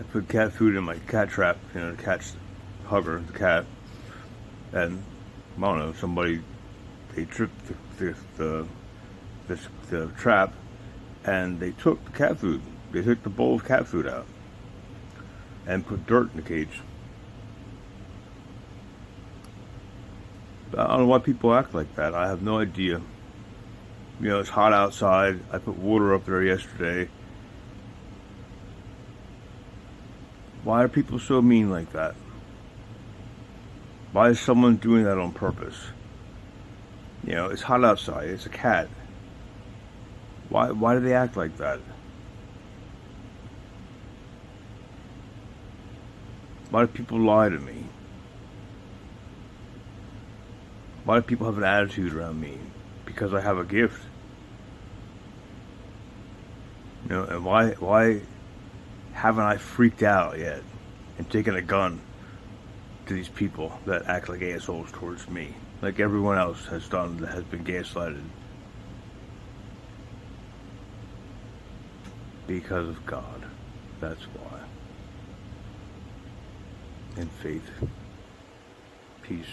I put cat food in my cat trap, the cat's hugger, the cat, and I don't know, they tripped the trap, and they took the cat food. They took the bowl of cat food out and put dirt in the cage. I don't know why people act like that. I have no idea. It's hot outside. I put water up there yesterday. Why are people so mean like that? Why is someone doing that on purpose? It's hot outside. It's a cat. Why do they act like that? Why do people lie to me? Why do people have an attitude around me? Because I have a gift. And why haven't I freaked out yet and taken a gun to these people that act like assholes towards me, like everyone else has done that has been gaslighted? Because of God. That's why. And faith. Peace.